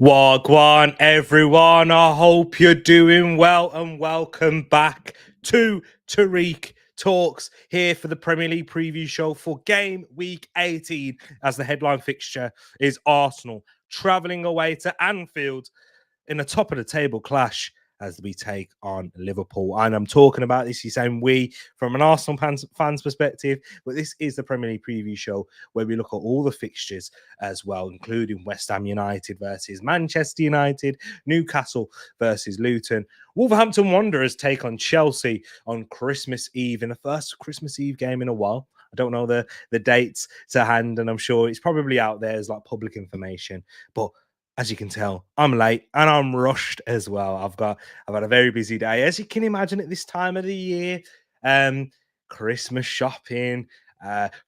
Wagwan, everyone. I hope you're doing well and welcome back to Tereak Talks here for the Premier League preview show for game week 18 as the headline fixture is Arsenal travelling away to Anfield in a top of the table clash as we take on Liverpool. And I'm talking about this, you're saying we, from an Arsenal fans perspective, but this is the Premier League preview show where we look at all the fixtures as well, including West Ham United versus Manchester United, Newcastle versus Luton, Wolverhampton Wanderers take on Chelsea on Christmas Eve in the first Christmas Eve game in a while. I don't know the dates to hand, and I'm sure it's probably out there as like public information, but as you can tell, I'm late and I'm rushed as well. I've had a very busy day, as you can imagine at this time of the year. Christmas shopping,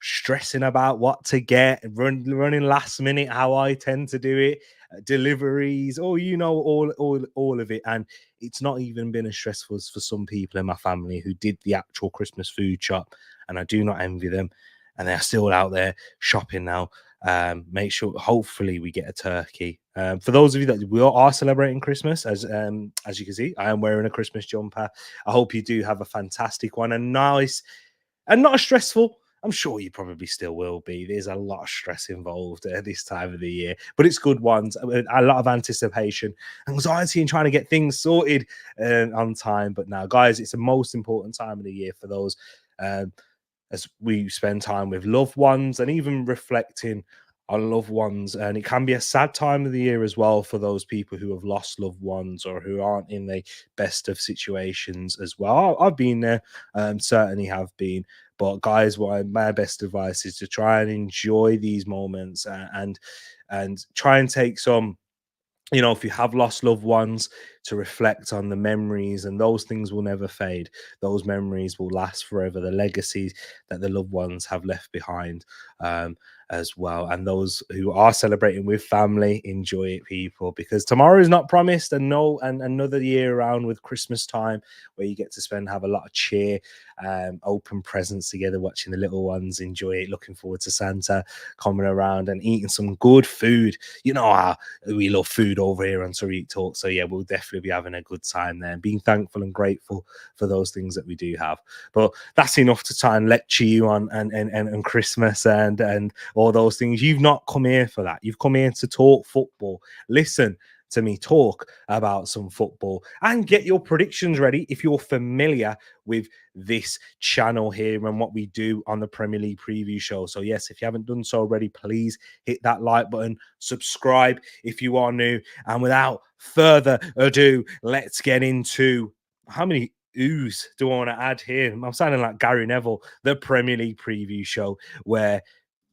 stressing about what to get, running last minute, how I tend to do it, deliveries, all of it. And it's not even been as stressful as for some people in my family who did the actual Christmas food shop, and I do not envy them. And they're still out there shopping now. Make sure, hopefully, we get a turkey. For those of you that we are celebrating Christmas, as you can see, I am wearing a Christmas jumper. I hope you do have a fantastic one, and nice, and not as stressful. I'm sure you probably still will be. There's a lot of stress involved at this time of the year, but it's good ones. A lot of anticipation, anxiety, and trying to get things sorted on time. But now, guys, it's the most important time of the year for those. As we spend time with loved ones and even reflecting on loved ones. And it can be a sad time of the year as well for those people who have lost loved ones or who aren't in the best of situations as well. I've been there, certainly have been. But guys, my best advice is to try and enjoy these moments and try and take some, if you have lost loved ones, to reflect on the memories, and those things will never fade. Those memories will last forever. The legacies that the loved ones have left behind as well. And those who are celebrating with family, enjoy it, people, because tomorrow is not promised. And another year around with Christmas time where you get to have a lot of cheer, open presents together, watching the little ones enjoy it, looking forward to Santa coming around and eating some good food. You know how we love food over here on Tereak Talk. So yeah, we'll definitely be having a good time there and being thankful and grateful for those things that we do have. But that's enough to try and lecture you on and Christmas and all those things. You've not come here for that. You've come here to talk football. Listen to me talk about some football and get your predictions ready if you're familiar with this channel here and what we do on the Premier League preview show. So yes, if you haven't done so already, please hit that like button, subscribe if you are new, and without further ado, let's get into how many oohs do I want to add here? I'm sounding like Gary Neville, the Premier League preview show where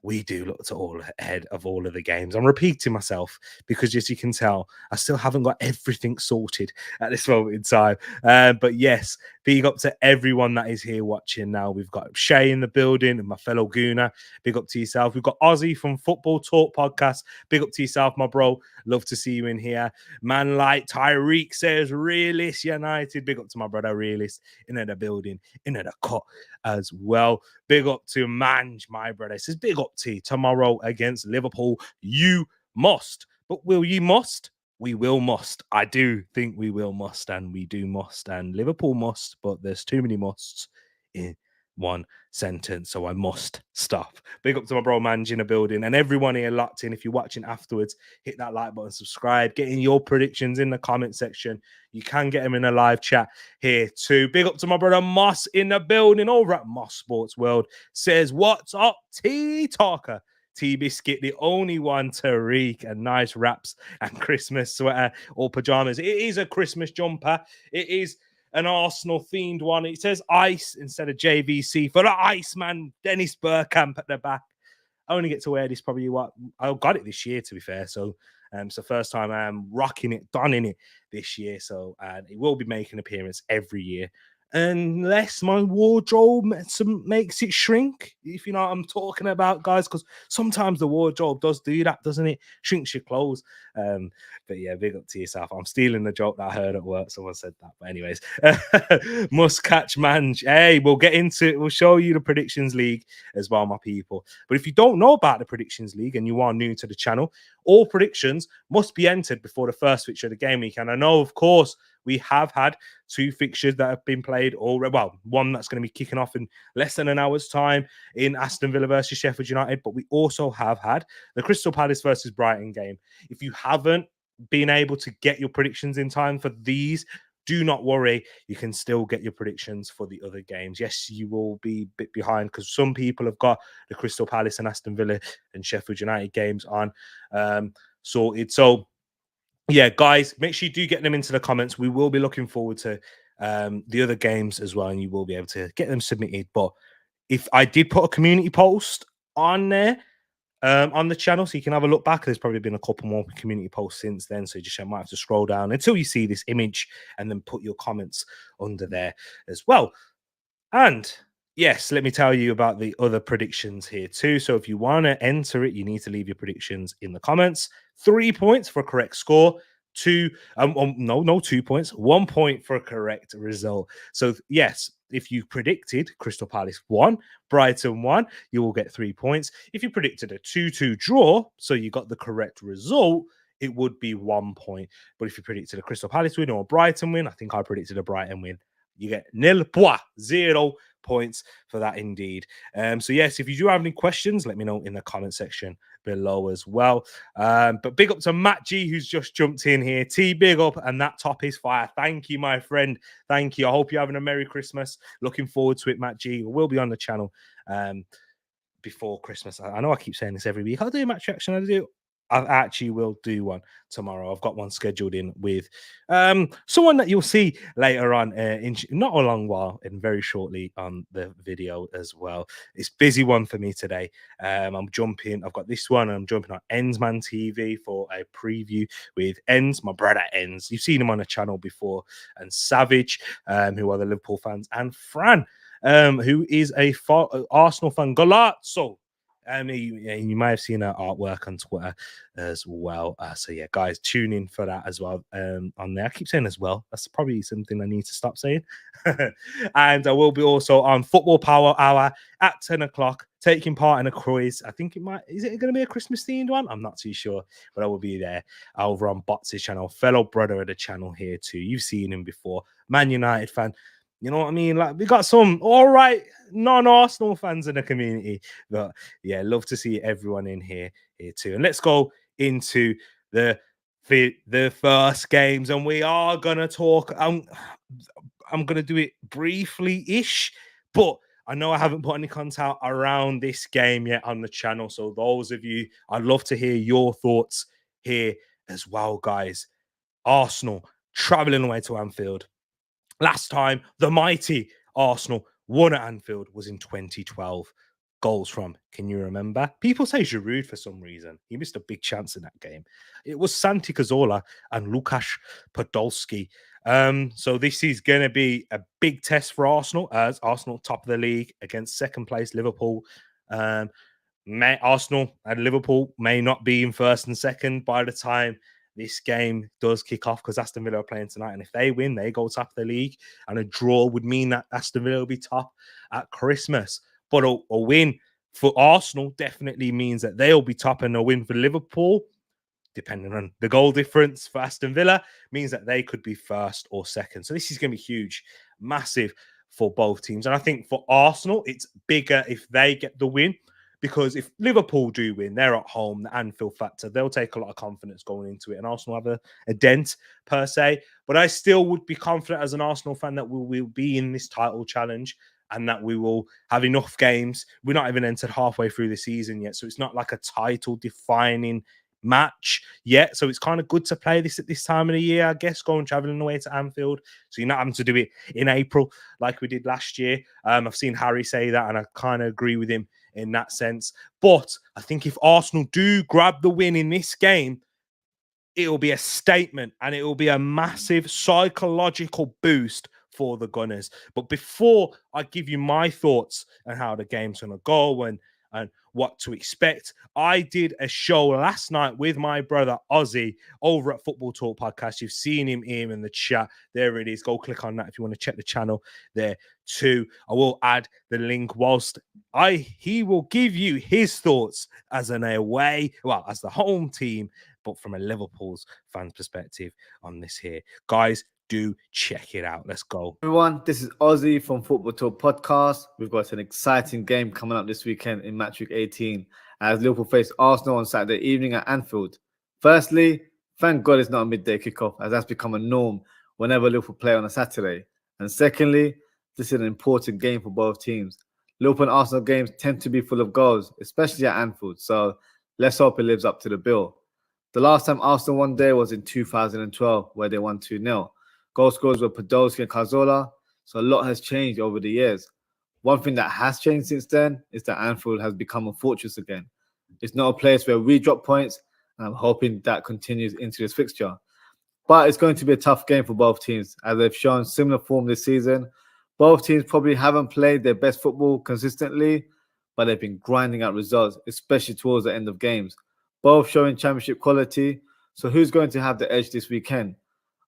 we do look to all ahead of all of the games. I'm repeating myself because, as you can tell, I still haven't got everything sorted at this moment in time. But yes, big up to everyone that is here watching now. We've got Shay in the building and my fellow Gooner. Big up to yourself. We've got Ozzy from Football Talk Podcast. Big up to yourself, my bro. Love to see you in here. Man like Tereak says, Realist United. Big up to my brother, Realist, in the building, in the cut as well. Big up to Manj, my brother. Says, big up to you. Tomorrow against Liverpool. You must. But will you must? we will must. I do think we will must, and we do must, and Liverpool must, but there's too many musts in one sentence, so I must stop. Big up to my bro Manj in the building and everyone here locked in. If you're watching afterwards, hit that like button, subscribe, get in your predictions in the comment section. You can get them in a live chat here too. Big up to my brother Moss in the building over at Moss Sports World. Says, what's up, T Talker? T Biscuit, the only one, Tereak, and nice wraps and Christmas sweater or pajamas. It is a Christmas jumper. It is an Arsenal themed one. It says ice instead of JVC for the Iceman, Dennis Burkamp at the back. I only get to wear this probably I got it this year, to be fair. So it's the first time I'm rocking it, donning it this year. So it will be making an appearance every year. Unless my wardrobe makes it shrink, if you know what I'm talking about, guys, because sometimes the wardrobe does do that, doesn't it? Shrinks your clothes. But yeah, big up to yourself. I'm stealing the joke that I heard at work. Someone said that. But anyways, must catch Manj. Hey, we'll get into it. We'll show you the predictions league as well, my people. But if you don't know about the predictions league and you are new to the channel, all predictions must be entered before the first fixture of the game week. And I know, of course, we have had 2 fixtures that have been played already. Well, one that's going to be kicking off in less than an hour's time in Aston Villa versus Sheffield United. But we also have had the Crystal Palace versus Brighton game. If you haven't been able to get your predictions in time for these, do not worry. You can still get your predictions for the other games. Yes, you will be a bit behind because some people have got the Crystal Palace and Aston Villa and Sheffield United games on sorted. So, yeah, guys, make sure you do get them into the comments. We will be looking forward to the other games as well, and you will be able to get them submitted. But if I did put a community post on there on the channel, so you can have a look back, there's probably been a couple more community posts since then. So you just might have to scroll down until you see this image and then put your comments under there as well. And yes, let me tell you about the other predictions here too. So if you want to enter it, you need to leave your predictions in the comments. 3 points for a correct score. 2 2 points. 1 point for a correct result. So yes, if you predicted Crystal Palace 1, Brighton 1, you will get 3 points. If you predicted a 2-2 draw, so you got the correct result, it would be 1 point. But if you predicted a Crystal Palace win or a Brighton win, I think I predicted a Brighton win, you get 0 points for that indeed. So yes, if you do have any questions, let me know in the comment section below as well. But big up to Matt G, who's just jumped in here. T, big up, and that top is fire. Thank you, my friend. Thank you. I hope you're having a Merry Christmas. Looking forward to it, Matt G. We'll be on the channel before Christmas. I know I keep saying this every week. I'll do a match reaction. I actually will do one tomorrow. I've got one scheduled in with someone that you'll see later on in not a long while and very shortly on the video as well. It's a busy one for me today. I'm jumping. I've got this one. And I'm jumping on Ensman TV for a preview with Ens, my brother Ens. You've seen him on the channel before, and Savage, who are the Liverpool fans, and Fran, who is a Arsenal fan. Galazzo. You might have seen her artwork on Twitter as well. So yeah, guys, tune in for that as well on there. I keep saying as well. That's probably something I need to stop saying. And I will be also on Football Power Hour at 10 o'clock, taking part in a quiz. I think is it going to be a Christmas themed one? I'm not too sure, but I will be there over on Bots' channel, fellow brother of the channel here too. You've seen him before, Man United fan. You know what I mean? Like, we got some all right non-Arsenal fans in the community. But yeah, love to see everyone in here too. And let's go into the first games. And we are gonna talk. I'm gonna do it briefly-ish, but I know I haven't put any content around this game yet on the channel. So those of you, I'd love to hear your thoughts here as well, guys. Arsenal traveling away to Anfield. Last time the mighty Arsenal won at Anfield was in 2012. Goals from, can you remember? People say Giroud for some reason. He missed a big chance in that game. It was Santi Cazorla and Lukasz Podolski. So this is going to be a big test for Arsenal, as Arsenal top of the league against second place Liverpool. Arsenal and Liverpool may not be in first and second by the time this game does kick off, because Aston Villa are playing tonight. And if they win, they go top of the league. And a draw would mean that Aston Villa will be top at Christmas. But a win for Arsenal definitely means that they'll be top, and a win for Liverpool depending on the goal difference for Aston Villa, means that they could be first or second. So this is going to be huge, massive for both teams. And I think for Arsenal, it's bigger if they get the win, because if Liverpool do win, they're at home, the Anfield factor, they'll take a lot of confidence going into it, and Arsenal have a dent per se. But I still would be confident as an Arsenal fan that we will be in this title challenge and that we will have enough games. We're not even entered halfway through the season yet, so it's not like a title defining match yet. So it's kind of good to play this at this time of the year, I guess, going traveling away to Anfield. So you're not having to do it in April like we did last year. I've seen Harry say that, and I kind of agree with him in that sense. But I think if Arsenal do grab the win in this game, it'll be a statement and it will be a massive psychological boost for the Gunners. But before I give you my thoughts on how the game's going to go and what to expect, I did a show last night with my brother Ozzy over at Football Talk Podcast. You've seen him here in the chat. There it is. Go click on that if you want to check the channel there too. I will add the link whilst he will give you his thoughts as an away, well, as the home team, but from a Liverpool's fans perspective on this here. Guys, do check it out. Let's go. Everyone, this is Ozzy from Football Talk Podcast. We've got an exciting game coming up this weekend in match week 18 as Liverpool face Arsenal on Saturday evening at Anfield. Firstly, thank God it's not a midday kickoff, as that's become a norm whenever Liverpool play on a Saturday. And secondly, this is an important game for both teams. Liverpool and Arsenal games tend to be full of goals, especially at Anfield, so let's hope it lives up to the bill. The last time Arsenal won there was in 2012, where they won 2-0. Goal scorers were Podolski and Cazorla, so a lot has changed over the years. One thing that has changed since then is that Anfield has become a fortress again. It's not a place where we drop points, and I'm hoping that continues into this fixture. But it's going to be a tough game for both teams, as they've shown similar form this season. Both teams probably haven't played their best football consistently, but they've been grinding out results, especially towards the end of games. Both showing championship quality, so who's going to have the edge this weekend?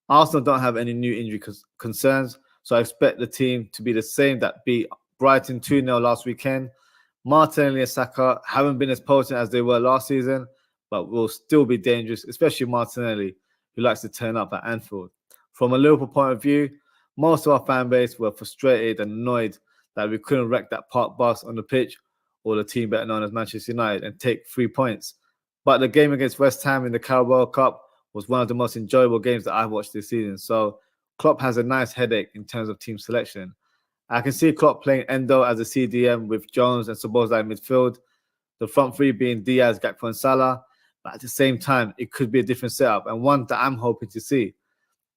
Arsenal don't have any new injury concerns, so I expect the team to be the same that beat Brighton 2-0 last weekend. Martinelli and Saka haven't been as potent as they were last season, but will still be dangerous, especially Martinelli, who likes to turn up at Anfield. From a Liverpool point of view, most of our fan base were frustrated and annoyed that we couldn't wreck that park bus on the pitch, or the team better known as Manchester United, and take 3 points. But the game against West Ham in the Carabao Cup was one of the most enjoyable games that I've watched this season. So Klopp has a nice headache in terms of team selection. I can see Klopp playing Endo as a CDM with Jones and Szoboszlai in midfield, the front three being Diaz, Gakpo and Salah. But at the same time, it could be a different setup and one that I'm hoping to see.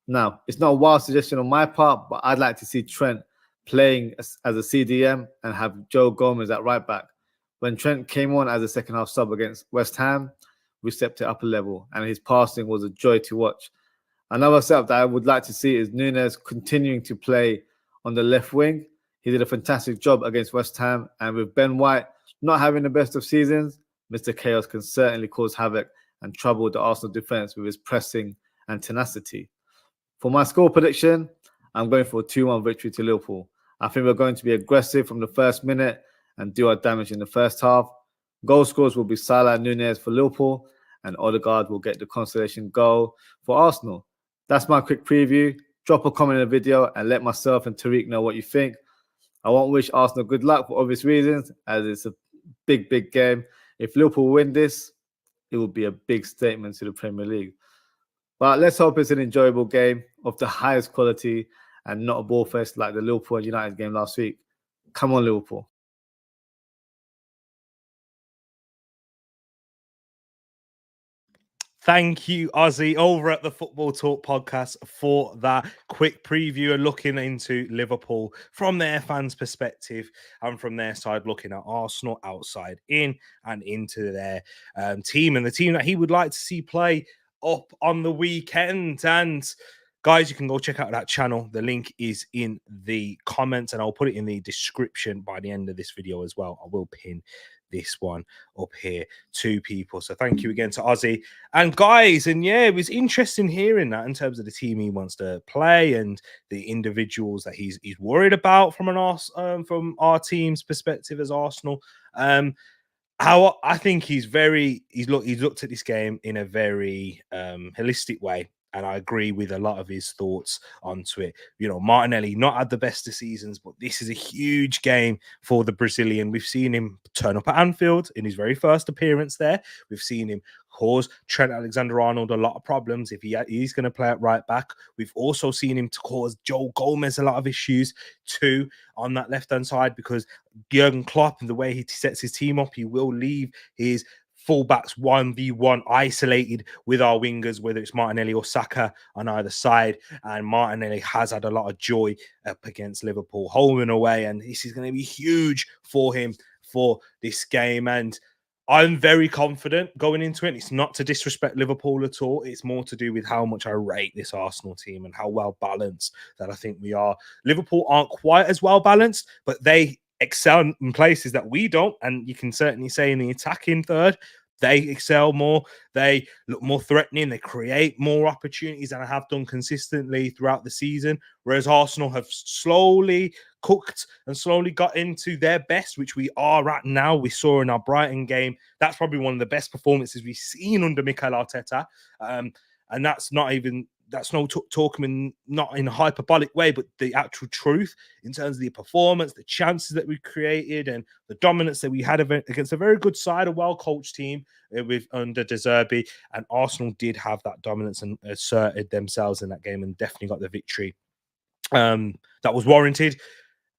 Now, it's not a wild suggestion on my part, but I'd like to see Trent playing as a CDM and have Joe Gomez at right back. When Trent came on as a second half sub against West Ham, we stepped it up a level, and his passing was a joy to watch. Another setup that I would like to see is Núñez continuing to play on the left wing. He did a fantastic job against West Ham, and with Ben White not having the best of seasons, Mr. Chaos can certainly cause havoc and trouble the Arsenal defence with his pressing and tenacity. For my score prediction, I'm going for a 2-1 victory to Liverpool. I think we're going to be aggressive from the first minute and do our damage in the first half. Goal scorers will be Salah and Núñez for Liverpool, and Odegaard will get the consolation goal for Arsenal. That's my quick preview. Drop a comment in the video and let myself and Tereak know what you think. I won't wish Arsenal good luck for obvious reasons, as it's a big, big game. If Liverpool win this, it will be a big statement to the Premier League. But let's hope it's an enjoyable game of the highest quality and not a ball fest like the Liverpool and United game last week. Come on, Liverpool. Thank you, Ozzy, over at the Football Talk Podcast for that quick preview and looking into Liverpool from their fans' perspective and from their side, looking at Arsenal outside in and into their team and the team that he would like to see play up on the weekend. And guys, you can go check out that channel. The link is in the comments, and I'll put it in the description by the end of this video as well. I will pin this one up here to people. So thank you again to Ozzy and guys. And yeah, it was interesting hearing that in terms of the team he wants to play and the individuals that he's worried about from from our team's perspective as Arsenal. how I think he's looked at this game in a very holistic way. And I agree with a lot of his thoughts onto it. Martinelli not had the best of seasons, but this is a huge game for the Brazilian. We've seen him turn up at Anfield in his very first appearance there. We've seen him cause Trent Alexander-Arnold a lot of problems if he's going to play at right back. We've also seen him to cause Joe Gomez a lot of issues too on that left-hand side, because Jurgen Klopp and the way he sets his team up, he will leave his fullbacks 1v1 isolated with our wingers, whether it's Martinelli or Saka on either side. And Martinelli has had a lot of joy up against Liverpool, home and away, and this is going to be huge for him for this game. And I'm very confident going into it. It's not to disrespect Liverpool at all. It's more to do with how much I rate this Arsenal team and how well balanced that I think we are. Liverpool aren't quite as well balanced, but they excel in places that we don't. And you can certainly say in the attacking third, they excel more. They look more threatening. They create more opportunities than I have done consistently throughout the season. Whereas Arsenal have slowly cooked and slowly got into their best, which we are at now. We saw in our Brighton game. That's probably one of the best performances we've seen under Mikel Arteta. And that's not talking not in a hyperbolic way, but the actual truth in terms of the performance, the chances that we created, and the dominance that we had against a very good side, a well-coached team with under De Zerbi. And Arsenal did have that dominance and asserted themselves in that game and definitely got the victory that was warranted.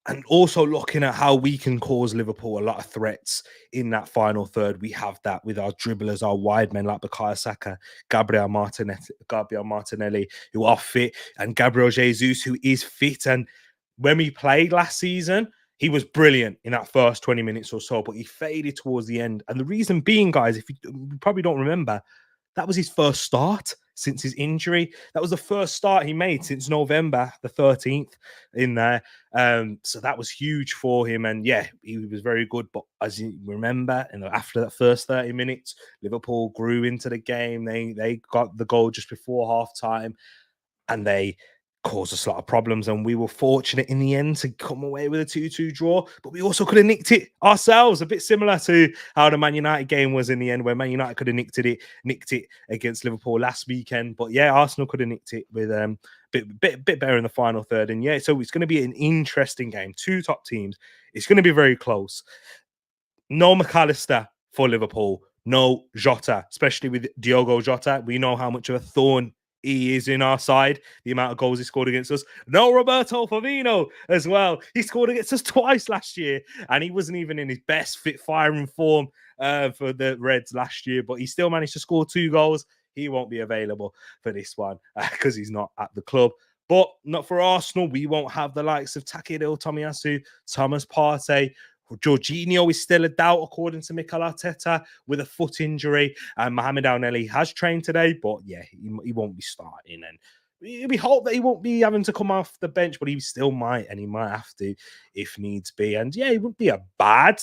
And also looking at how we can cause Liverpool a lot of threats in that final third. We have that with our dribblers, our wide men like Bukayo Saka, Gabriel Martinelli, who are fit, and Gabriel Jesus, who is fit. And when we played last season, he was brilliant in that first 20 minutes or so, but he faded towards the end. And the reason being, guys, if you probably don't remember, that was his first start since his injury. That was the first start he made since November the 13th in there. So that was huge for him. And yeah, he was very good. But as you remember, after that first 30 minutes, Liverpool grew into the game. They got the goal just before half time, and they caused us a lot of problems. And we were fortunate in the end to come away with a 2-2 draw, but we also could have nicked it ourselves, a bit similar to how the Man United game was in the end, where Man United could have nicked it against Liverpool last weekend. But yeah, Arsenal could have nicked it with bit better in the final third. And yeah, so it's going to be an interesting game. Two top teams. It's going to be very close. No McAllister for Liverpool. No Jota, especially with Diogo Jota. We know how much of a thorn he is in our side, the amount of goals he scored against us. No Roberto Firmino as well. He scored against us twice last year, and he wasn't even in his best fit firing form for the Reds last year, but he still managed to score 2 goals. He won't be available for this one because he's not at the club. But not for Arsenal. We won't have the likes of Takehiro Tomiyasu, Thomas Partey. Jorginho is still a doubt, according to Mikel Arteta, with a foot injury. And Mohamed El-Neni has trained today, but yeah, he won't be starting. And we hope that he won't be having to come off the bench, but he still might, and he might have to if needs be. And yeah, it wouldn't be a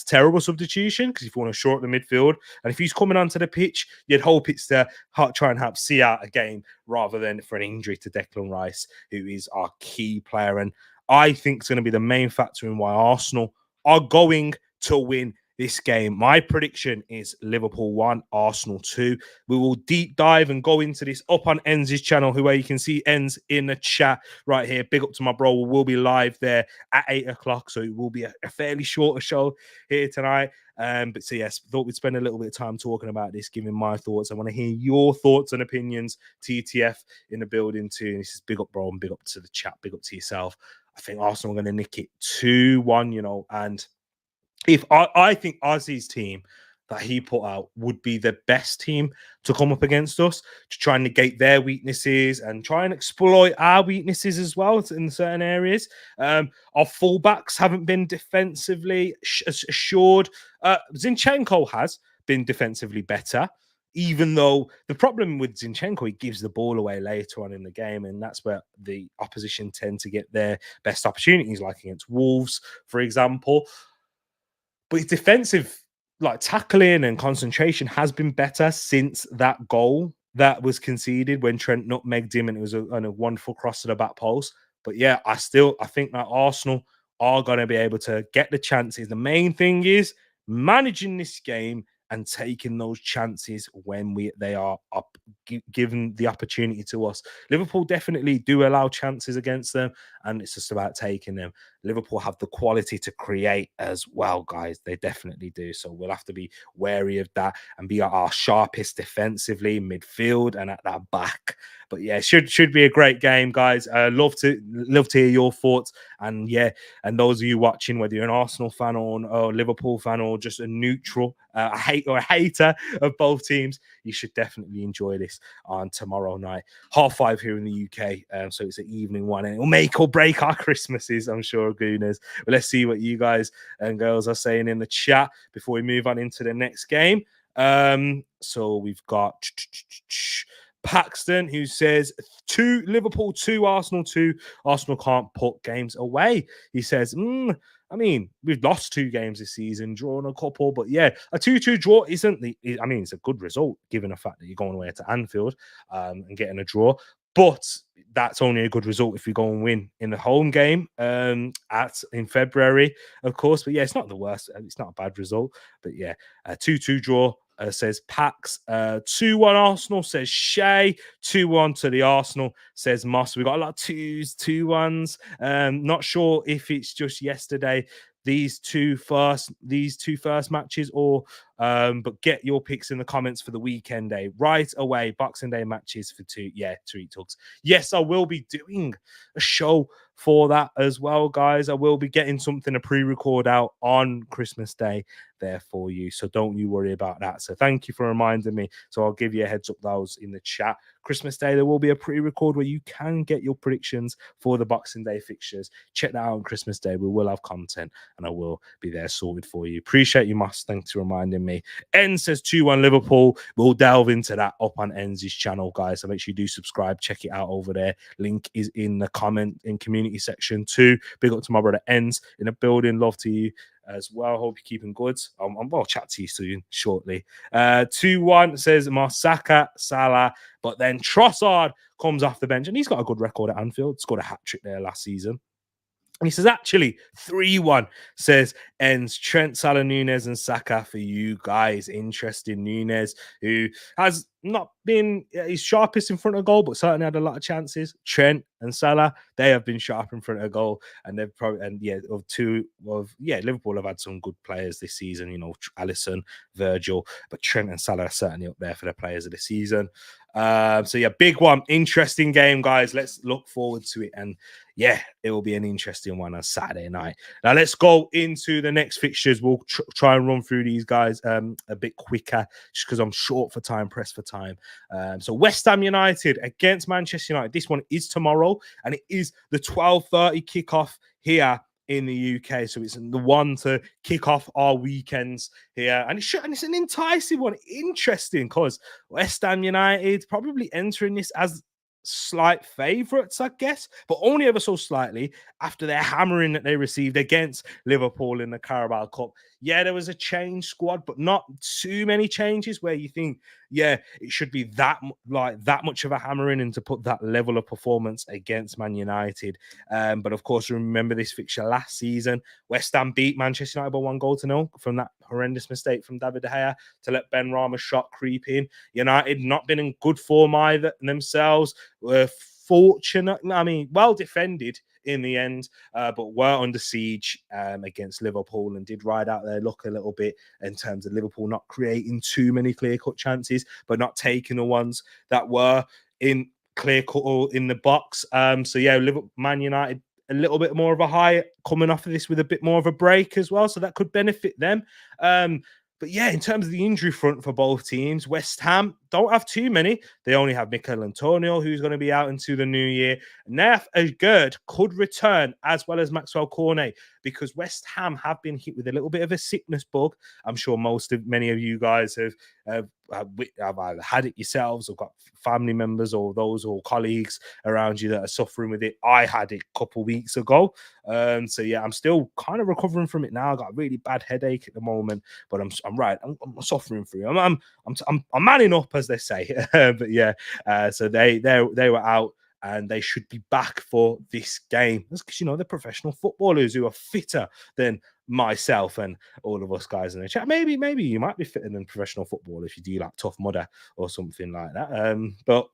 terrible substitution, because if you want to short the midfield, and if he's coming onto the pitch, you'd hope it's to try and help see out a game rather than for an injury to Declan Rice, who is our key player. And I think it's going to be the main factor in why Arsenal are going to win this game. My prediction is Liverpool 1, Arsenal 2. We will deep dive and go into this up on Enz's channel, where you can see Enz in the chat right here. Big up to my bro. We'll be live there at 8 o'clock, so it will be a fairly shorter show here tonight. But so yes, thought we'd spend a little bit of time talking about this, giving my thoughts. I want to hear your thoughts and opinions. TTF in the building too. And this is big up, bro, and big up to the chat, big up to yourself. I think Arsenal are going to nick it 2-1, and if I think Ozzy's team that he put out would be the best team to come up against us, to try and negate their weaknesses and try and exploit our weaknesses as well in certain areas. Our fullbacks haven't been defensively assured. Zinchenko has been defensively better, even though the problem with Zinchenko, he gives the ball away later on in the game, and that's where the opposition tend to get their best opportunities, like against Wolves, for example. But his defensive, like tackling and concentration, has been better since that goal that was conceded when Trent nutmegged him, and it was a wonderful cross to the back post. But yeah, I think that Arsenal are going to be able to get the chances. The main thing is managing this game and taking those chances when they are up, given the opportunity to us. Liverpool definitely do allow chances against them, and it's just about taking them. Liverpool have the quality to create as well, guys. They definitely do. So we'll have to be wary of that and be at our sharpest defensively, midfield, and at that back. But yeah, should be a great game, guys. Love to hear your thoughts. And yeah, and those of you watching, whether you're an Arsenal fan or a Liverpool fan or just a neutral, a hater of both teams, you should definitely enjoy this on tomorrow night, 5:30 here in the UK. So it's an evening one, and it will make or break our Christmases, I'm sure, Gooners. But let's see what you guys and girls are saying in the chat before we move on into the next game. So we've got Paxton, who says 2 Liverpool, 2 Arsenal, 2 Arsenal can't put games away. He says, I mean, we've lost 2 games this season, drawn a couple, but yeah, a 2-2 draw isn't it's a good result given the fact that you're going away to Anfield and getting a draw. But that's only a good result if we go and win in the home game in February, of course. But yeah, it's not the worst. It's not a bad result. But yeah, a 2-2 draw. Says Pax. 2-1 Arsenal, says Shay. 2-1 to the Arsenal, says Moss. We got a lot of 2s, 2-1s. Not sure if it's just yesterday, these two first matches, or but get your picks in the comments for the weekend day right away. Boxing Day matches for 2. Yeah, Tereak talks. Yes, I will be doing a show for that as well, guys. I will be getting something to pre-record out on Christmas Day there for you, so don't you worry about that. So thank you for reminding me. So I'll give you a heads up, those in the chat. Christmas Day, there will be a pre-record where you can get your predictions for the Boxing Day fixtures. Check that out on Christmas Day. We will have content, and I will be there sorted for you. Appreciate you, Moss. Thanks for reminding me. En says 2-1 Liverpool. We'll delve into that up on En's channel, guys. So make sure you do subscribe. Check it out over there. Link is in the comment in community section too. Big up to my brother En's in the building. Love to you as well. Hope you're keeping good. I'll chat to you soon, shortly. 2-1 says Marsaka, Salah, but then Trossard comes off the bench, and he's got a good record at Anfield. Scored a hat-trick there last season. And he says, actually, 3-1, says ends Trent, Salah, Nunez, and Saka for you guys. Interesting. Nunez, who has not been his sharpest in front of goal, but certainly had a lot of chances. Trent and Salah, they have been sharp in front of goal, and they've probably, and yeah, Liverpool have had some good players this season. You know, Alisson, Virgil, but Trent and Salah are certainly up there for the players of the season. So yeah, big one, interesting game, guys. Let's look forward to it, and yeah, it will be an interesting one on Saturday night. Now let's go into the next fixtures. We'll try and run through these guys a bit quicker, just because I'm short for time, pressed for time. So West Ham United against Manchester United. This one is tomorrow, and it is the 12:30 kickoff here in the UK. So it's the one to kick off our weekends here. And it's an enticing one. Interesting, because West Ham United probably entering this as slight favourites, I guess, but only ever so slightly after their hammering that they received against Liverpool in the Carabao Cup. Yeah, there was a change squad, but not too many changes where you think, yeah, it should be that much of a hammering and to put that level of performance against Man United. But of course, remember this fixture last season. West Ham beat Manchester United by 1-0 from that horrendous mistake from David De Gea to let Ben Rama's shot creep in. United not been in good form either themselves. Were fortunate, well defended in the end, but were under siege against Liverpool and did ride out their luck a little bit in terms of Liverpool not creating too many clear-cut chances, but not taking the ones that were in clear-cut or in the box. So yeah, Man United a little bit more of a high coming off of this with a bit more of a break as well, so that could benefit them. But yeah, in terms of the injury front for both teams, West Ham don't have too many. They only have Mikel Antonio, who's going to be out into the new year. Naf Agurd could return, as well as Maxwell Cornet, because West Ham have been hit with a little bit of a sickness bug. I'm sure many of you guys have either had it yourselves or got family members or those or colleagues around you that are suffering with it. I had it a couple of weeks ago. So yeah, I'm still kind of recovering from it now. I got a really bad headache at the moment, but I'm suffering through. I'm manning up, as they say. But yeah, so they were out. and they should be back for this game. That's because, they're professional footballers who are fitter than myself and all of us guys in the chat. Maybe you might be fitter than professional football if you do like Tough Mudder or something like that. But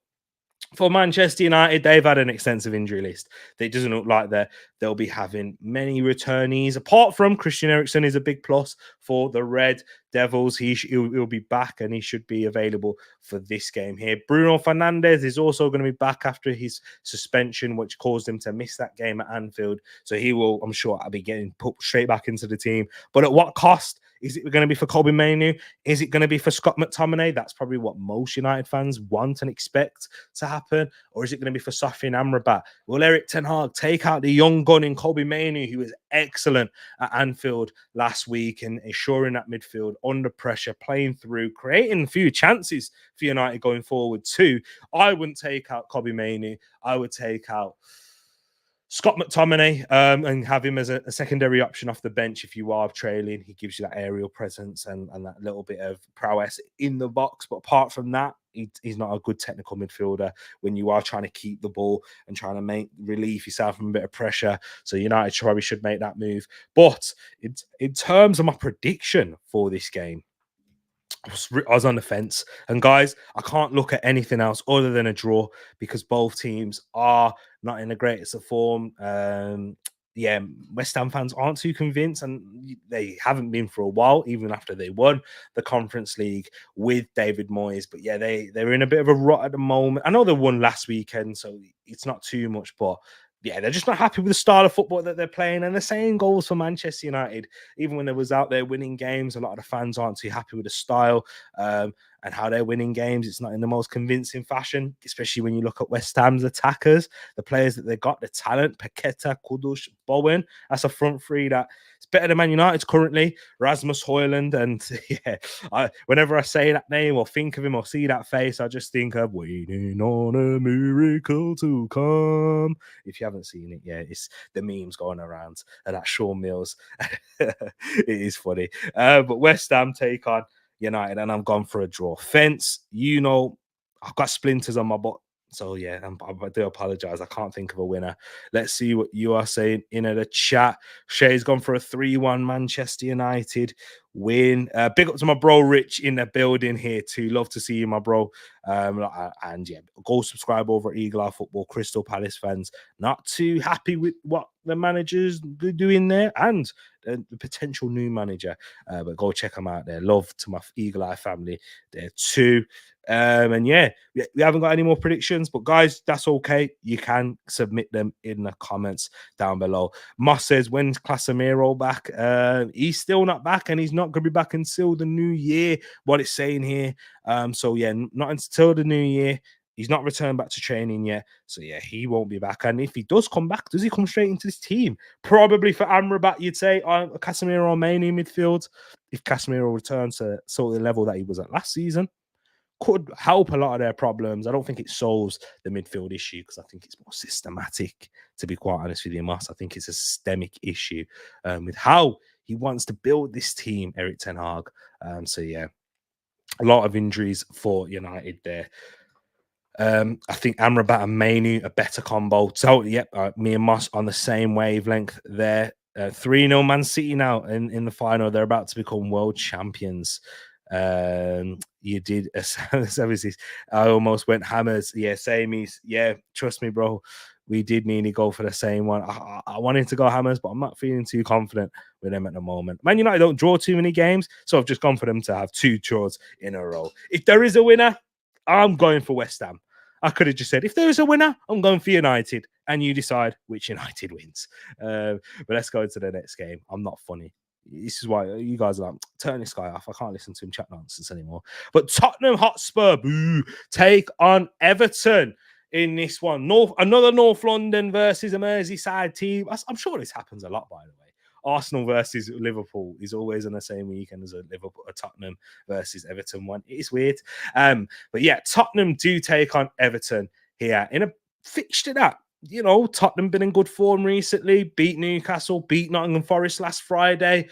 for Manchester United, they've had an extensive injury list. It doesn't look like they'll be having many returnees. Apart from Christian Eriksen is a big plus for the Red Devils. He'll be back and he should be available for this game here. Bruno Fernandes is also going to be back after his suspension, which caused him to miss that game at Anfield. So he will, I'm sure, I'll be getting put straight back into the team. But at what cost? Is it going to be for Kobe Mainoo? Is it going to be for Scott McTominay? That's probably what most United fans want and expect to happen. Or is it going to be for Sofyan Amrabat? Will Erik ten Hag take out the young gun in Kobe Mainoo, who was excellent at Anfield last week and assuring that midfield under pressure, playing through, creating a few chances for United going forward too? I wouldn't take out Kobe Mainoo. I would take out Scott McTominay and have him as a secondary option off the bench if you are trailing. He gives you that aerial presence and that little bit of prowess in the box. But apart from that, he's not a good technical midfielder when you are trying to keep the ball and trying to relieve yourself from a bit of pressure. So United probably should make that move. But in terms of my prediction for this game, I was on the fence. And guys, I can't look at anything else other than a draw because both teams are not in the greatest of form. West Ham fans aren't too convinced, and they haven't been for a while, even after they won the Conference League with David Moyes. But yeah, they're in a bit of a rut at the moment. I know they won last weekend, so it's not too much, but yeah, they're just not happy with the style of football that they're playing. And the same goes for Manchester United. Even when they was out there winning games, a lot of the fans aren't too happy with the style and how they're winning games. It's not in the most convincing fashion, especially when you look at West Ham's attackers, the players that they got, the talent, Paqueta, Kudus, Bowen. That's a front three that it's better than Man United's currently. Rasmus Højlund. And yeah, whenever I say that name or think of him or see that face, I just think of waiting on a miracle to come. If you haven't seen it yet, it's the memes going around and that Shawn Mills. It is funny. But West Ham take on United, and I'm gone for a draw. Fence, I've got splinters on my butt. So yeah, I do apologize. I can't think of a winner. Let's see what you are saying in the chat. Shay's gone for a 3-1 Manchester United win. Big up to my bro Rich in the building here too. Love to see you, my bro. And yeah, go subscribe over at Eagle Eye Football. Crystal Palace fans not too happy with what the manager's doing there and the potential new manager. But go check them out there. Love to my Eagle Eye family there too. And yeah, we haven't got any more predictions, but guys, that's okay. You can submit them in the comments down below. Moss says, when's Casemiro back? He's still not back, and he's not going to be back until the new year, what it's saying here. So yeah, not until the new year. He's not returned back to training yet. So yeah, he won't be back. And if he does come back, does he come straight into this team? Probably for Amrabat, you'd say, Casemiro or Mainoo midfield. If Casemiro returns to sort of the level that he was at last season, could help a lot of their problems. I don't think it solves the midfield issue because I think it's more systematic, to be quite honest with you, Moss. I think it's a systemic issue with how he wants to build this team, Erik ten Hag. So yeah, a lot of injuries for United there. I think Amrabat and Mainoo a better combo. So yep, me and Moss on the same wavelength there. 3-0 Man City now in the final. They're about to become world champions. You did a services. I almost went hammers. Yeah, sameys. Yeah, trust me, bro. We did nearly go for the same one. I wanted to go hammers, but I'm not feeling too confident with them at the moment. Man United don't draw too many games, so I've just gone for them to have 2 draws in a row. If there is a winner, I'm going for West Ham. I could have just said, if there is a winner, I'm going for United, and you decide which United wins. But let's go into the next game. I'm not funny. This is why you guys are like, turn this guy off. I can't listen to him chat nonsense anymore. But Tottenham Hotspur, take on Everton in this one. Another North London versus a Merseyside team. I'm sure this happens a lot, by the way. Arsenal versus Liverpool is always on the same weekend as a Tottenham versus Everton one. It is weird. But yeah, Tottenham do take on Everton here in a fixture that, Tottenham been in good form recently, beat Newcastle, beat Nottingham Forest last Friday.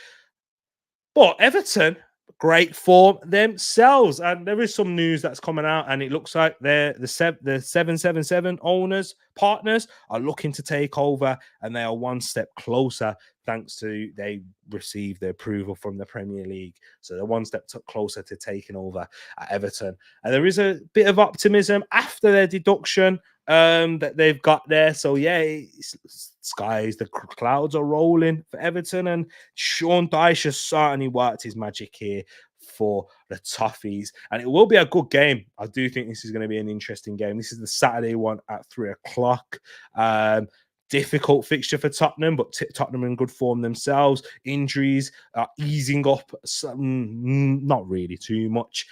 But Everton, great form themselves. And there is some news that's coming out, and it looks like the 777 owners, partners are looking to take over, and they are one step closer thanks to they received the approval from the Premier League. So they're one step closer to taking over at Everton. And there is a bit of optimism after their deduction that they've got there. So yeah, skies, the clouds are rolling for Everton, and Sean Dyche has certainly worked his magic here for the Toffees, and it will be a good game. I do think this is going to be an interesting game. This is the Saturday one at 3:00. Difficult fixture for Tottenham, but Tottenham are in good form themselves. Injuries are easing up, not really too much.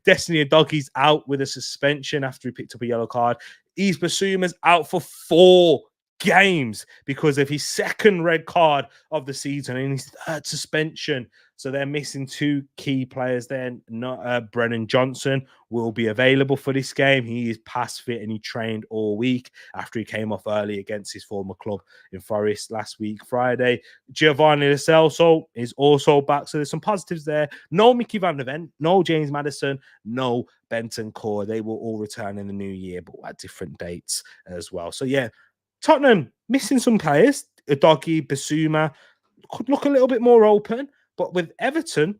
Destiny Doggy's out with a suspension after he picked up a yellow card. Yves Bissouma's out for 4 games because of his second red card of the season and his third suspension. So they're missing 2 key players there. Brennan Johnson will be available for this game. He is past fit and he trained all week after he came off early against his former club in Forest last week, Friday. Giovanni Lo Celso is also back. So there's some positives there. No Mickey Van der Ven, no James Maddison, no Benton Core. They will all return in the new year, but at different dates as well. So yeah, Tottenham missing some players. Doggy, Bissouma could look a little bit more open. But with Everton,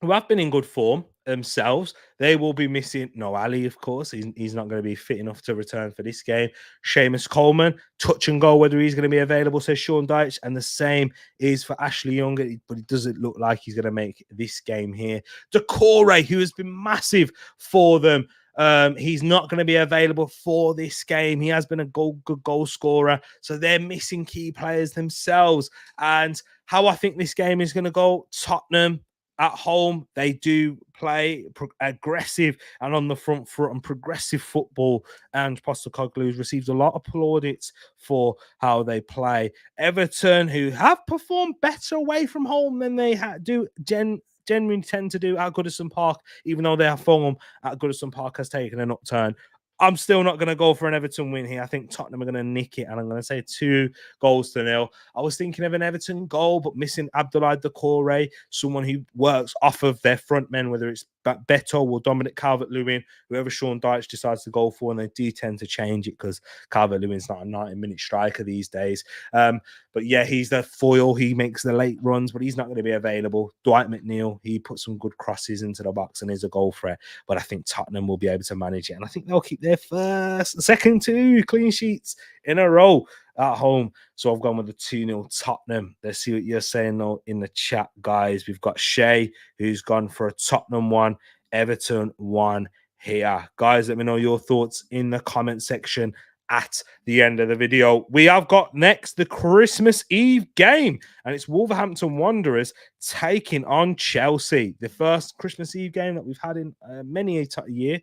who have been in good form themselves, they will be missing Ali, of course. He's not going to be fit enough to return for this game. Seamus Coleman, touch and go whether he's going to be available, says Sean Dyche. And the same is for Ashley Young, but it doesn't look like he's going to make this game here. Decore, who has been massive for them, he's not going to be available for this game. He has been a good goal scorer. So they're missing key players themselves. And how I think this game is going to go, Tottenham at home, they do play aggressive and on the front foot and progressive football. And Postecoglou has received a lot of plaudits for how they play. Everton, who have performed better away from home than they do genuinely tend to do at Goodison Park, even though their form at Goodison Park has taken an upturn. I'm still not going to go for an Everton win here. I think Tottenham are going to nick it, and I'm going to say 2-0. I was thinking of an Everton goal, but missing Abdoulaye Doucouré, someone who works off of their front men, whether it's Beto or Dominic Calvert-Lewin, whoever Sean Dyche decides to go for, and they do tend to change it because Calvert-Lewin's not a 90-minute striker these days. But yeah, he's the foil. He makes the late runs, but he's not going to be available. Dwight McNeil, he puts some good crosses into the box and is a goal threat. But I think Tottenham will be able to manage it. And I think they'll keep their second 2 clean sheets in a row at home. So I've gone with the 2-0 Tottenham. Let's see what you're saying though in the chat, guys. We've got Shay, who's gone for a Tottenham 1, Everton 1 here. Guys, let me know your thoughts in the comment section at the end of the video. We have got next the Christmas Eve game, and it's Wolverhampton Wanderers taking on Chelsea. The first Christmas Eve game that we've had in many a year.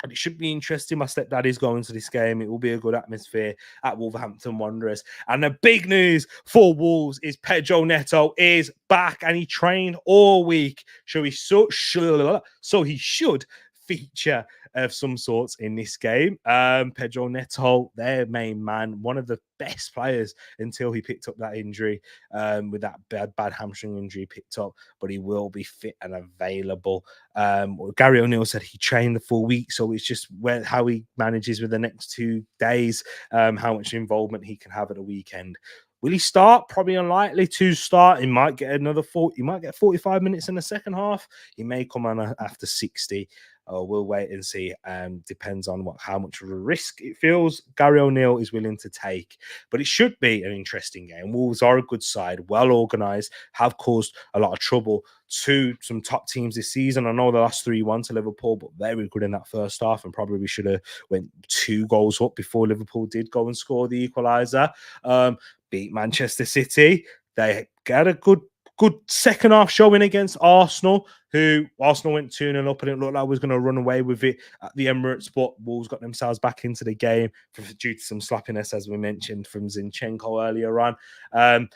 And it should be interesting. My stepdad is going to this game. It will be a good atmosphere at Wolverhampton Wanderers. And the big news for Wolves is Pedro Neto is back, and he trained all week. So he should feature of some sorts in this game. Pedro Neto, their main man, one of the best players until he picked up that injury, with that bad hamstring injury picked up, but he will be fit and available. Gary O'Neill said he trained the full week, so it's just how he manages with the next 2 days, how much involvement he can have at the weekend. Will he start? Probably unlikely to start. He might get another 40. He might get 45 minutes in the second half. He may come on after 60. We'll wait and see. Depends on how much of a risk it feels Gary O'Neill is willing to take. But it should be an interesting game. Wolves are a good side, well organised, have caused a lot of trouble to some top teams this season. I know they lost 3-1 to Liverpool, but very good in that first half, and probably should have went 2 goals up before Liverpool did go and score the equaliser. Beat Manchester City. They got a good second half showing against Arsenal, who Arsenal went 2-0 up, and it looked like was going to run away with it at the Emirates, but Wolves got themselves back into the game due to some sloppiness, as we mentioned, from Zinchenko earlier on.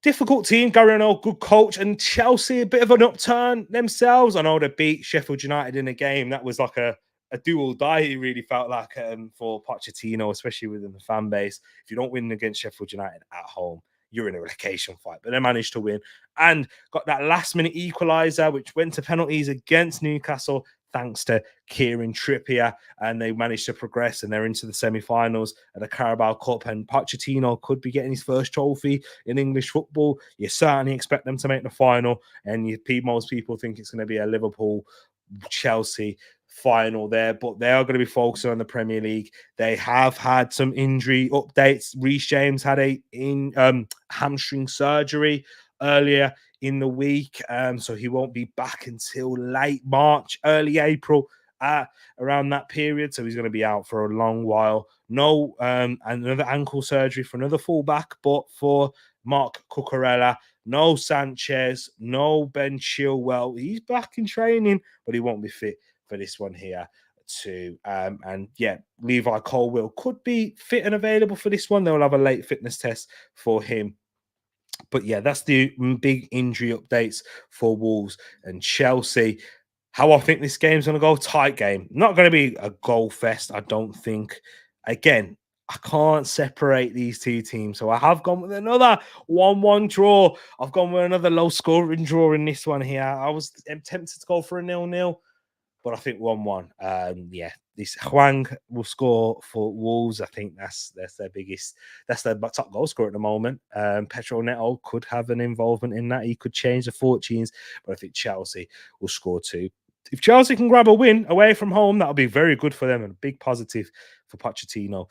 Difficult team, Gary O'Neill, good coach, and Chelsea, a bit of an upturn themselves. I know they beat Sheffield United in a game that was like a do or die. It really felt like for Pochettino, especially within the fan base. If you don't win against Sheffield United at home, you're in a relegation fight. But they managed to win and got that last-minute equaliser, which went to penalties against Newcastle, thanks to Kieran Trippier, and they managed to progress, and they're into the semi-finals at the Carabao Cup, and Pochettino could be getting his first trophy in English football. You certainly expect them to make the final, and most people think it's going to be a Liverpool-Chelsea final there, but they are going to be focusing on the Premier League. They have had some injury updates. Reece James had a hamstring surgery earlier in the week, so he won't be back until late March, early April, around that period. So he's going to be out for a long while. No, another ankle surgery for another fullback, but for Mark Cucurella, no Sanchez, no Ben Chilwell. He's back in training, but he won't be fit for this one here too. And yeah, Levi Colwill could be fit and available for this one. They'll have a late fitness test for him. But yeah, that's the big injury updates for Wolves and Chelsea. How I think this game's going to go, tight game. Not going to be a goal fest, I don't think. Again, I can't separate these two teams. So I have gone with another 1-1 draw. I've gone with another low-scoring draw in this one here. I was tempted to go for a 0-0, but I think 1-1. Yeah, this Hwang will score for Wolves. I think that's their biggest, that's their top goal scorer at the moment. Pedro Neto could have an involvement in that. He could change the fortunes, but I think Chelsea will score too. If Chelsea can grab a win away from home, that'll be very good for them and a big positive for Pochettino,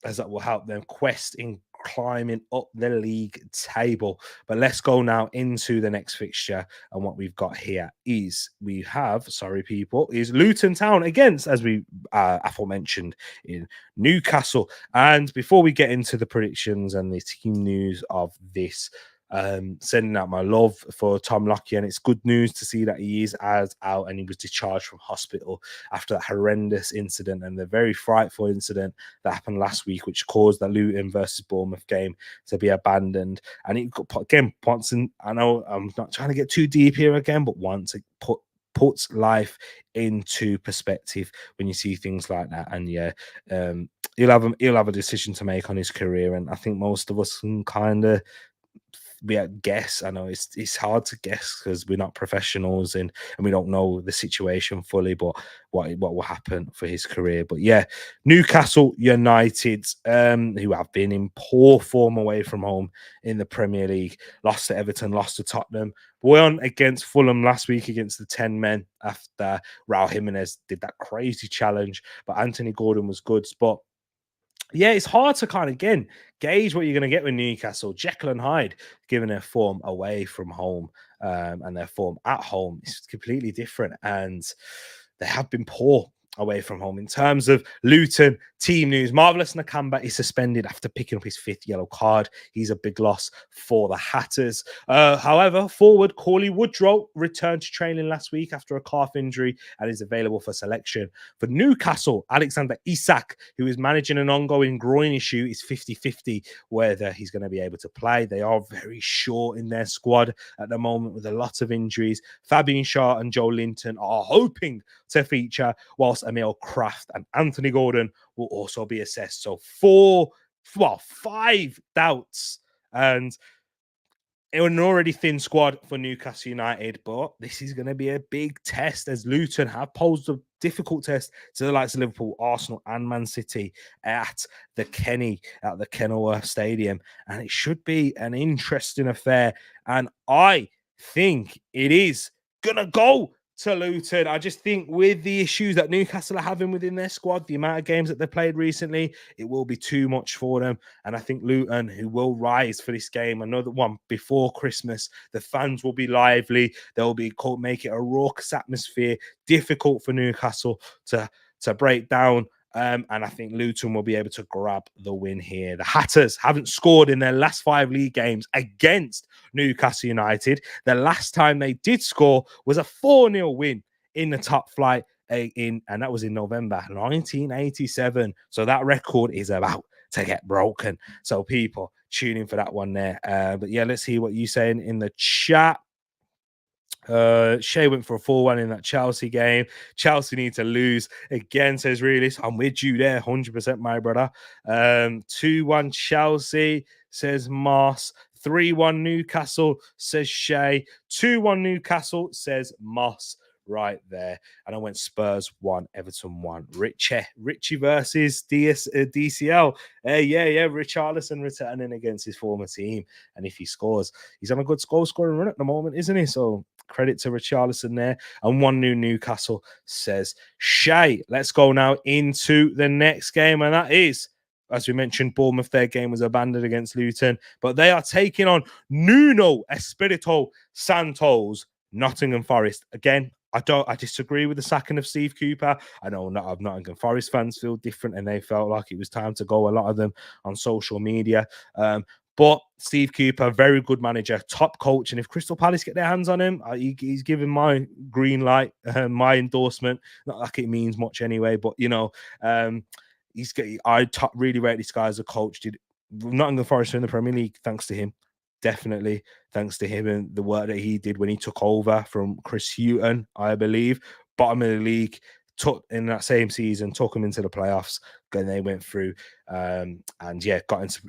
as that will help them quest in climbing up the league table. But let's go now into the next fixture. And what we've got here is is Luton Town against, as we aforementioned, in Newcastle. And before we get into the predictions and the team news of this, sending out my love for Tom Lockyer, and it's good news to see that he is out and he was discharged from hospital after that horrendous incident and the very frightful incident that happened last week, which caused the Luton versus Bournemouth game to be abandoned. And it again, I know I'm not trying to get too deep here again, but once it puts life into perspective when you see things like that. And yeah, he'll have a decision to make on his career, and I think most of us can kind of guess. I know it's hard to guess because we're not professionals and we don't know the situation fully, but what will happen for his career. But yeah, Newcastle United, who have been in poor form away from home in the Premier League, lost to Everton, lost to Tottenham, won against Fulham last week against the 10 men after Raul Jimenez did that crazy challenge, but Anthony Gordon was good. But yeah, it's hard to kind of, again, gauge what you're going to get with Newcastle. Jekyll and Hyde, given their form away from home and their form at home, is completely different. And they have been poor away from home. In terms of Luton, team news, Marvelous Nakamba is suspended after picking up his 5th yellow card. He's a big loss for the Hatters. However, forward Corley Woodrow returned to training last week after a calf injury and is available for selection. For Newcastle, Alexander Isak, who is managing an ongoing groin issue, is 50-50 whether he's going to be able to play. They are very short in their squad at the moment with a lot of injuries. Fabian Schär and Joe Linton are hoping to feature, whilst Emil Kraft and Anthony Gordon will also be assessed. So 5 doubts. And it was an already thin squad for Newcastle United, but this is going to be a big test as Luton have posed a difficult test to the likes of Liverpool, Arsenal, and Man City at the Kenilworth Stadium. And it should be an interesting affair. And I think it is going to go to Luton. I just think with the issues that Newcastle are having within their squad, the amount of games that they played recently, it will be too much for them. And I think Luton, who will rise for this game, another one before Christmas, the fans will be lively. They'll be make it a raucous atmosphere, difficult for Newcastle to break down. And I think Luton will be able to grab the win here. The Hatters haven't scored in their last 5 league games against Newcastle United. The last time they did score was a 4-0 win in the top flight, and that was in November 1987. So that record is about to get broken. So people, tune in for that one there. But yeah, let's hear what you're saying in the chat. Shea went for a 4-1 in that Chelsea game. Chelsea need to lose again, says Realist. I'm with you there, 100%, my brother. 2-1 Chelsea, says Moss. 3-1 Newcastle, says Shea. 2-1 Newcastle, says Moss. Right there. And I went Spurs 1, Everton 1. Richie versus DCL. Yeah. Richarlison returning against his former team. And if he scores, he's on a good goal-scoring run at the moment, isn't he? So credit to Richarlison there. And 1-0 Newcastle, says Shay. Let's go now into the next game. And that is, as we mentioned, Bournemouth, their game was abandoned against Luton. But they are taking on Nuno Espirito Santos, Nottingham Forest. Again, I disagree with the sacking of Steve Cooper. I know Nottingham Forest fans feel different and they felt like it was time to go, a lot of them on social media. But Steve Cooper, very good manager, top coach. And if Crystal Palace get their hands on him, he's given my green light, my endorsement. Not like it means much anyway, but, I really rate this guy as a coach. Did Nottingham Forest in the Premier League, thanks to him. Definitely thanks to him and the work that he did when he took over from Chris Hughton, I believe. Bottom of the league, took in that same season, took them into the playoffs, and they went through got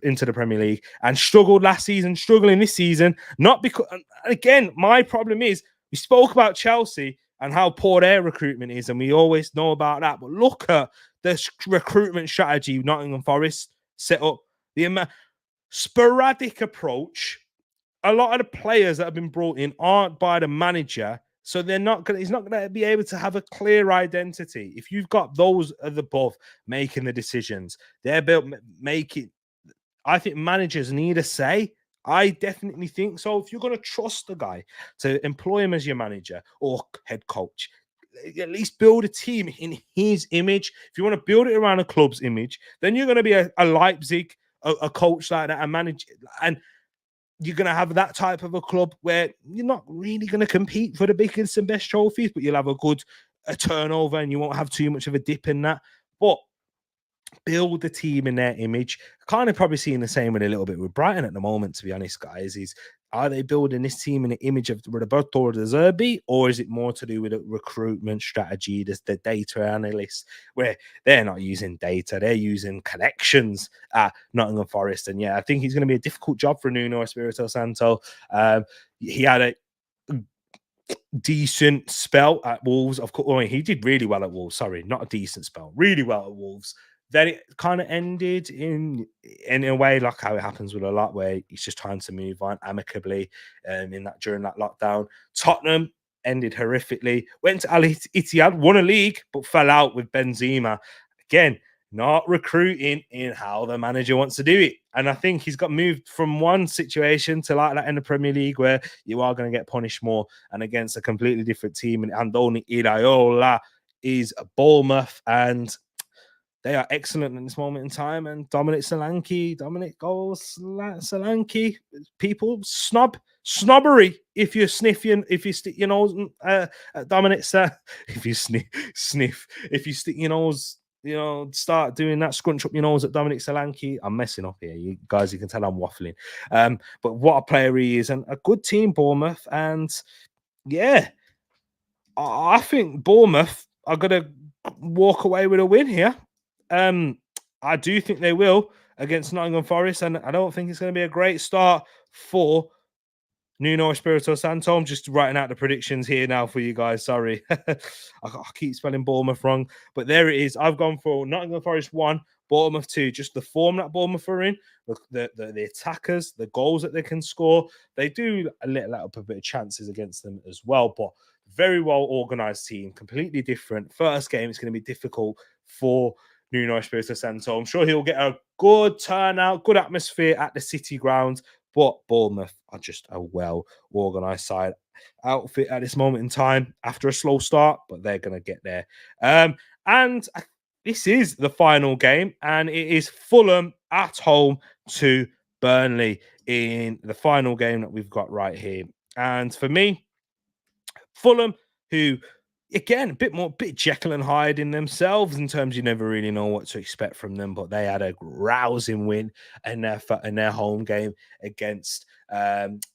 into the Premier League and struggled last season, struggling this season. Not because, again, my problem is we spoke about Chelsea and how poor their recruitment is, and we always know about that. But look at the recruitment strategy Nottingham Forest set up. The sporadic approach. A lot of the players that have been brought in aren't by the manager, so he's not going to be able to have a clear identity. If you've got those at the above making the decisions, they're built making. I think managers need a say. I definitely think so. If you're going to trust the guy to employ him as your manager or head coach, at least build a team in his image. If you want to build it around a club's image, then you're going to be a Leipzig, a coach like that, a manager, and you're going to have that type of a club where you're not really going to compete for the biggest and best trophies, but you'll have a turnover and you won't have too much of a dip in that. But build the team in their image. Kind of probably seeing the same with a little bit with Brighton at the moment, to be honest, guys. Are they building this team in the image of Roberto De Zerbi, or is it more to do with a recruitment strategy, the data analysts, where they're not using data, they're using connections at Nottingham Forest? And yeah, I think he's going to be a difficult job for Nuno Espirito Santo. He had a decent spell at Wolves. Of course, he did really well at Wolves. Sorry, not a decent spell, really well at Wolves. Then it kind of ended in a way like how it happens with a lot, where it's just time to move on amicably. During that lockdown, Tottenham ended horrifically. Went to Al Ittihad, won a league, but fell out with Benzema. Again, not recruiting in how the manager wants to do it. And I think he's got moved from one situation to like that in the Premier League, where you are going to get punished more and against a completely different team. And Andoni Iraola is Bournemouth, and they are excellent in this moment in time. And Dominic Solanke, people snobbery. If you stick your nose at Dominic, if you stick your nose, start doing that, scrunch up your nose at Dominic Solanke. I'm messing up here, you guys. You can tell I'm waffling. But what a player he is, and a good team, Bournemouth. And yeah, I think Bournemouth are going to walk away with a win here. I do think they will against Nottingham Forest, and I don't think it's going to be a great start for Nuno Espirito Santo. I'm just writing out the predictions here now for you guys. Sorry, I keep spelling Bournemouth wrong, but there it is. I've gone for Nottingham Forest 1, Bournemouth 2. Just the form that Bournemouth are in, the attackers, the goals that they can score. They do let up a bit of chances against them as well, but very well organized team, completely different. First game, it's going to be difficult for Nuno Espirito Santo. I'm sure he'll get a good turnout, good atmosphere at the City ground. But Bournemouth are just a well-organised side outfit at this moment in time after a slow start, but they're going to get there. And this is the final game, and it is Fulham at home to Burnley in the final game that we've got right here. And for me, Fulham, who again, a bit Jekyll and Hyde in themselves in terms you never really know what to expect from them. But they had a rousing win in their home game against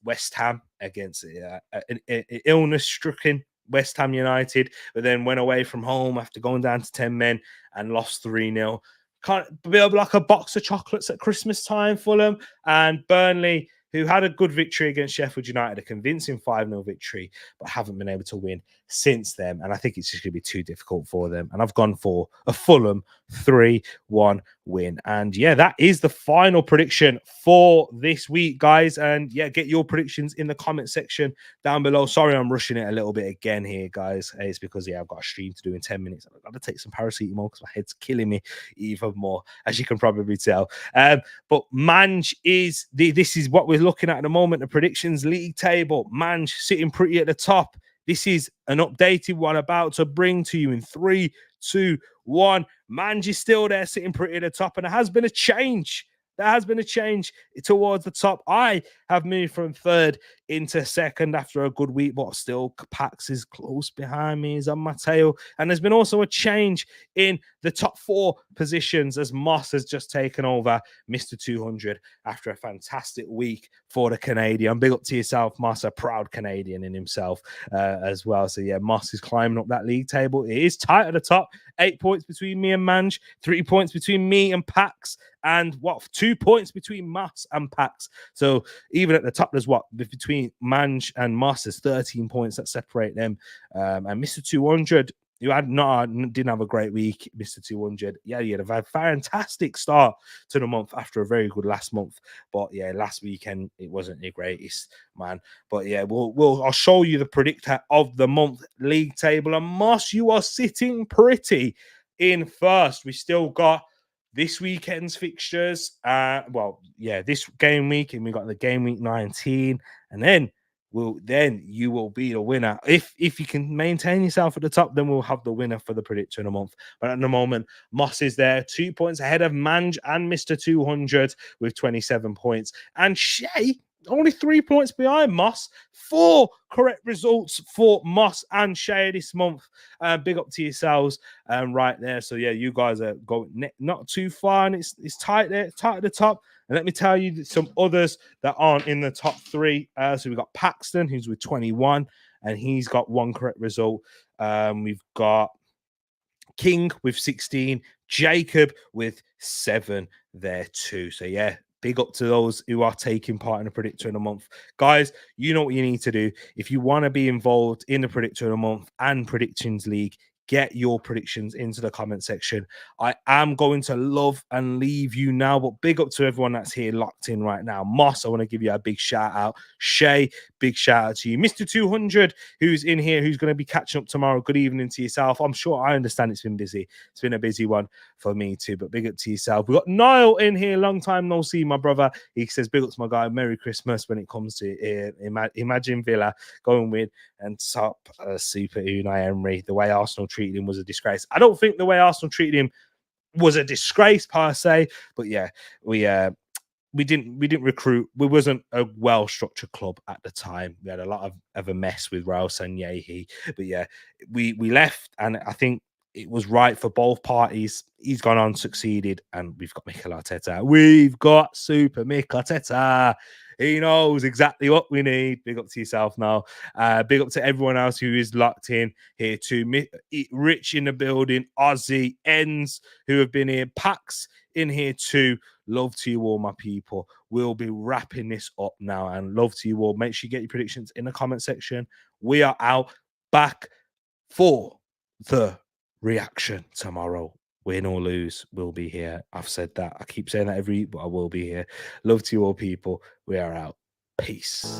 West Ham, against an illness-stricken West Ham United, but then went away from home after going down to 10 men and lost 3-0. Kind of be like a box of chocolates at Christmas time, Fulham. And Burnley, who had a good victory against Sheffield United, a convincing 5-0 victory, but haven't been able to win since then. And I think it's just going to be too difficult for them. And I've gone for a Fulham 3-1 win. And yeah, that is the final prediction for this week, guys. And yeah, get your predictions in the comment section down below. Sorry, I'm rushing it a little bit again here, guys. It's because, yeah, I've got a stream to do in 10 minutes. I've got to take some paracetamol because my head's killing me even more, as you can probably tell. But Mange is, this is what we're looking at the moment, the predictions league table. Mange sitting pretty at the top. This is an updated one about to bring to you in 3, 2, 1. Mange is still there, sitting pretty at the top, and there has been a change. There has been a change towards the top. I have moved from third into second after a good week, but still Pax is close behind me. He's on my tail. And there's been also a change in the top 4 positions as Moss has just taken over Mr. 200 after a fantastic week for the Canadian. Big up to yourself, Moss, a proud Canadian in himself as well. So yeah, Moss is climbing up that league table. It is tight at the top. 8 points between me and Mange, 3 points between me and Pax, and 2 points between Moss and Pax. So even at the top, there's between Mange and Moss, there's 13 points that separate them. And Mr. 200, who didn't have a great week, Mr. 200. Yeah, he had a fantastic start to the month after a very good last month. But yeah, last weekend it wasn't the greatest, man. But yeah, I'll show you the predictor of the month league table. And Moss, you are sitting pretty in first. We still got this weekend's fixtures. This game week, and we got the game week 19, and then you will be the winner. If you can maintain yourself at the top, then we'll have the winner for the predictor in a month. But at the moment, Moss is there, 2 points ahead of Mange and Mr. 200 with 27 points, and Shay only 3 points behind Moss. 4 correct results for Moss and Shay this month. Big up to yourselves right there. So yeah, you guys are going not too far, and it's tight there, tight at the top. And let me tell you some others that aren't in the top 3. So we've got Paxton, who's with 21, and he's got 1 correct result. We've got King with 16, Jacob with 7 there too. So yeah, big up to those who are taking part in the predictor in a month. Guys, you know what you need to do. If you want to be involved in the predictor in a month and predictions league, get your predictions into the comment section. I am going to love and leave you now, but big up to everyone that's here locked in right now. Moss, I want to give you a big shout out. Shay, big shout out to you. Mr. 200, who's in here, who's going to be catching up tomorrow. Good evening to yourself. I'm sure I understand it's been busy. It's been a busy one for me too, but big up to yourself. We've got Niall in here. Long time no see, my brother. He says, big up to my guy. Merry Christmas when it comes to Imagine Villa going with and top Super Unai Emery. The way Arsenal treated him was a disgrace. I don't think the way Arsenal treated him was a disgrace per se, but yeah, we didn't recruit. We wasn't a well-structured club at the time. We had a lot of a mess with Raul Sanyehi, but yeah, we left, and I think it was right for both parties. He's gone on, succeeded, and we've got Mikel Arteta. We've got Super Mikel Arteta. He knows exactly what we need. Big up to yourself now. Big up to everyone else who is locked in here too. Rich in the building. Ozzy, Ends, who have been here. Pax in here too. Love to you all, my people. We'll be wrapping this up now, and love to you all. Make sure you get your predictions in the comment section. We are out back for the reaction tomorrow. Win or lose, we'll be here. I've said that. I keep saying that every week, but I will be here. Love to you all, people. We are out. Peace.